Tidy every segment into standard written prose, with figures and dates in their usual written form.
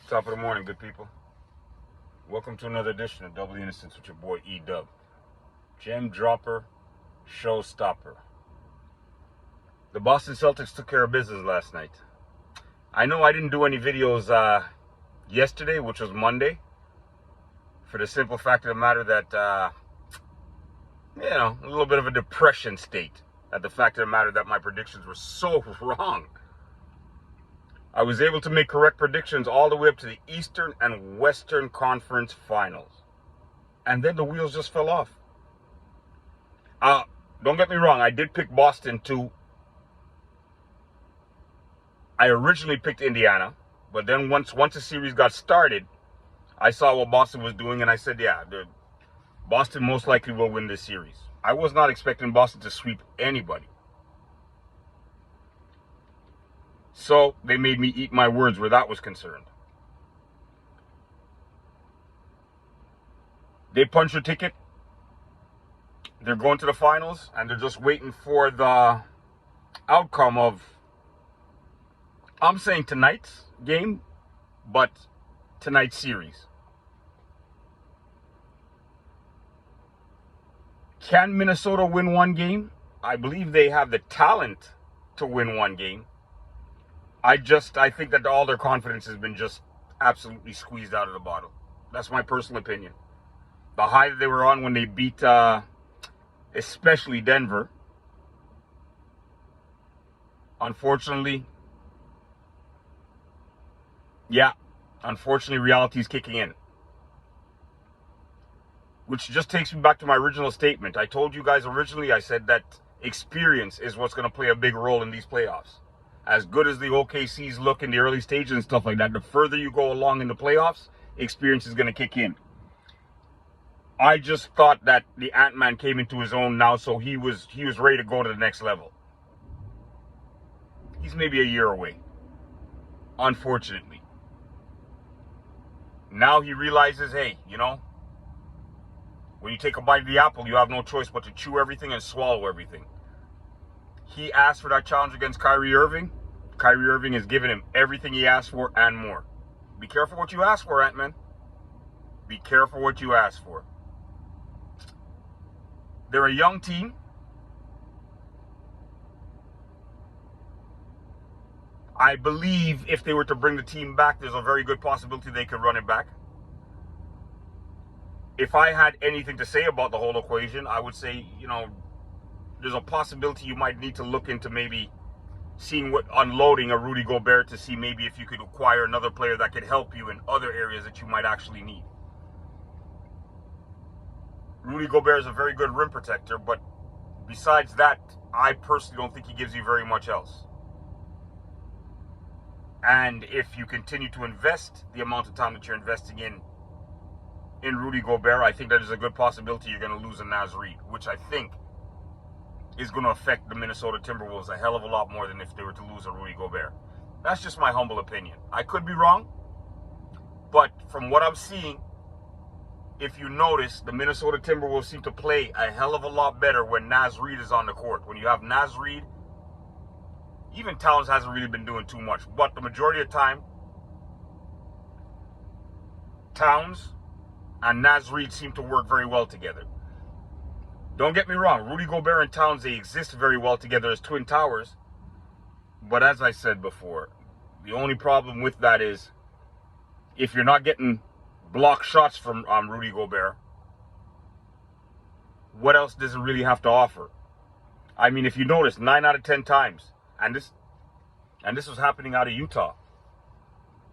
Top of the morning, good people. Welcome to another edition of Double Innocence with your boy E-Dub. Gem dropper, showstopper. The Boston Celtics took care of business last night. I know I didn't do any videos yesterday, which was Monday, for the simple fact of the matter that, a little bit of a depression state at the fact of the matter that my predictions were so wrong. I was able to make correct predictions all the way up to the Eastern and Western Conference Finals. And then the wheels just fell off. Don't get me wrong, I did pick Boston too. I originally picked Indiana, but then once the series got started, I saw what Boston was doing, and I said, Boston most likely will win this series. I was not expecting Boston to sweep anybody. So they made me eat my words where that was concerned. They punched a ticket. They're going to the finals, and they're just waiting for the outcome of, I'm saying tonight's game, but tonight's series. Can Minnesota win one game? I believe they have the talent to win one game. I think that all their confidence has been just absolutely squeezed out of the bottle. That's my personal opinion. The high that they were on when they beat, especially Denver, unfortunately, reality is kicking in. Which just takes me back to my original statement. I told you guys originally, I said that experience is what's going to play a big role in these playoffs. As good as the OKCs look in the early stages and stuff like that, the further you go along in the playoffs, experience is going to kick in. I just thought that the Ant-Man came into his own now, so he was ready to go to the next level. He's maybe a year away, unfortunately. Now he realizes, hey, when you take a bite of the apple, you have no choice but to chew everything and swallow everything. He asked for that challenge against Kyrie Irving. Kyrie Irving has given him everything he asked for and more. Be careful what you ask for, Ant-Man. Be careful what you ask for. They're a young team. I believe if they were to bring the team back, there's a very good possibility they could run it back. If I had anything to say about the whole equation, I would say, there's a possibility you might need to look into maybe unloading a Rudy Gobert to see maybe if you could acquire another player that could help you in other areas that you might actually need. Rudy Gobert is a very good rim protector, but besides that, I personally don't think he gives you very much else. And if you continue to invest the amount of time that you're investing in Rudy Gobert, I think that there's a good possibility you're going to lose a Naz Reid, which I think is going to affect the Minnesota Timberwolves a hell of a lot more than if they were to lose a Rudy Gobert. That's just my humble opinion. I could be wrong, but from what I'm seeing, if you notice, the Minnesota Timberwolves seem to play a hell of a lot better when Naz Reid is on the court. When you have Naz Reid, even Towns hasn't really been doing too much, but the majority of the time, Towns and Naz Reid seem to work very well together. Don't get me wrong, Rudy Gobert and Towns, they exist very well together as twin towers. But as I said before, the only problem with that is if you're not getting block shots from Rudy Gobert, what else does it really have to offer? I mean, if you notice, 9 out of 10 times, and this was happening out of Utah,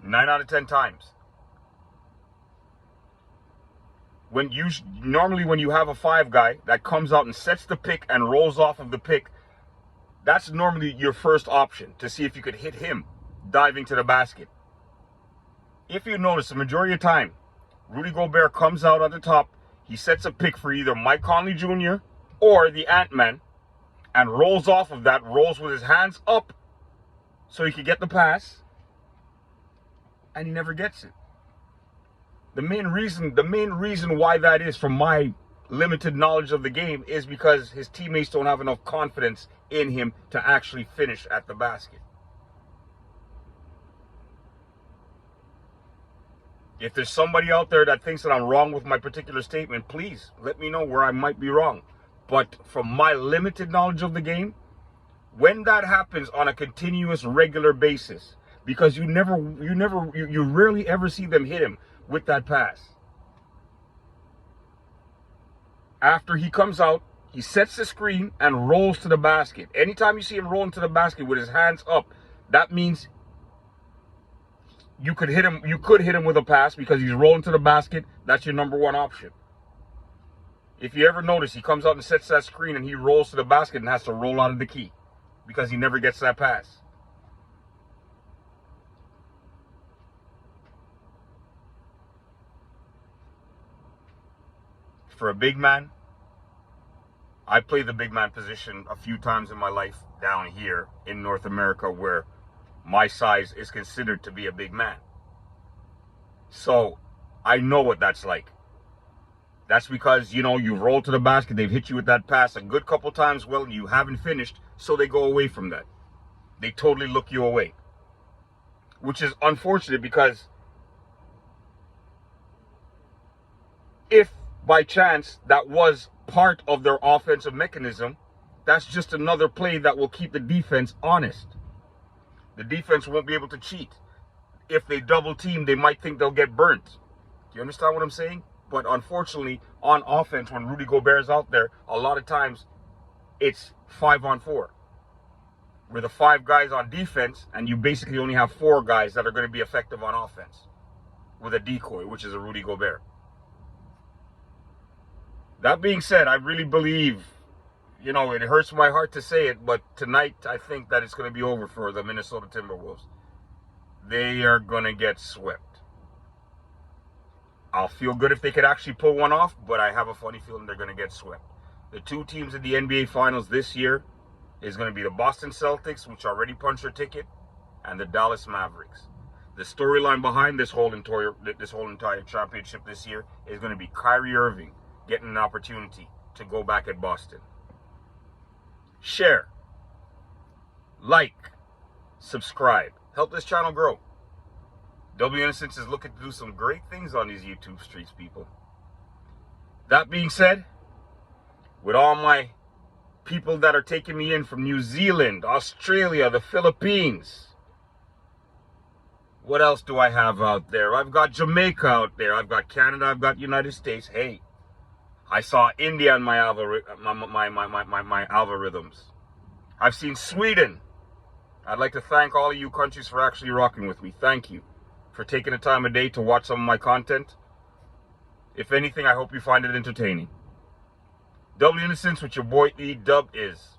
9 out of 10 times. Normally when you have a 5 guy that comes out and sets the pick and rolls off of the pick, that's normally your first option to see if you could hit him diving to the basket. If you notice, the majority of the time, Rudy Gobert comes out at the top, he sets a pick for either Mike Conley Jr. or the Ant-Man and rolls off of that, rolls with his hands up so he can get the pass, and he never gets it. The main reason why that is, from my limited knowledge of the game, is because his teammates don't have enough confidence in him to actually finish at the basket. If there's somebody out there that thinks that I'm wrong with my particular statement, please let me know where I might be wrong. But from my limited knowledge of the game, when that happens on a continuous, regular basis, because you rarely ever see them hit him with that pass. After he comes out, he sets the screen and rolls to the basket. Anytime you see him rolling to the basket with his hands up, that means you could hit him with a pass because he's rolling to the basket. That's your number one option. If you ever notice, he comes out and sets that screen and he rolls to the basket and has to roll out of the key because he never gets that pass. For a big man, I played the big man position a few times in my life down here in North America where my size is considered to be a big man. So I know what that's like. That's because, you roll to the basket, they've hit you with that pass a good couple times, well, you haven't finished, so they go away from that. They totally look you away. Which is unfortunate because if by chance that was part of their offensive mechanism, that's just another play that will keep the defense honest. The defense won't be able to cheat. If they double team, they might think they'll get burnt. Do you understand what I'm saying? But unfortunately, on offense, when Rudy Gobert is out there, a lot of times it's 5-on-4. Where the 5 guys on defense, and you basically only have 4 guys that are going to be effective on offense with a decoy, which is a Rudy Gobert. That being said, I really believe, it hurts my heart to say it, but tonight I think that it's going to be over for the Minnesota Timberwolves. They are going to get swept. I'll feel good if they could actually pull one off, but I have a funny feeling they're going to get swept. The 2 teams in the NBA Finals this year is going to be the Boston Celtics, which already punched their ticket, and the Dallas Mavericks. The storyline behind this whole entire championship this year is going to be Kyrie Irving getting an opportunity to go back at Boston. Share, like, subscribe. Help this channel grow. W Innocence is looking to do some great things on these YouTube streets, people. That being said, with all my people that are taking me in from New Zealand, Australia, the Philippines, what else do I have out there? I've got Jamaica out there. I've got Canada. I've got United States. Hey, I saw India in my algorithms. I've seen Sweden. I'd like to thank all of you countries for actually rocking with me. Thank you for taking the time of day to watch some of my content. If anything, I hope you find it entertaining. W Innocence with your boy E-Dub is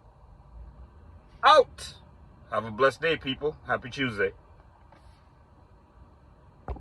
out. Have a blessed day, people. Happy Tuesday.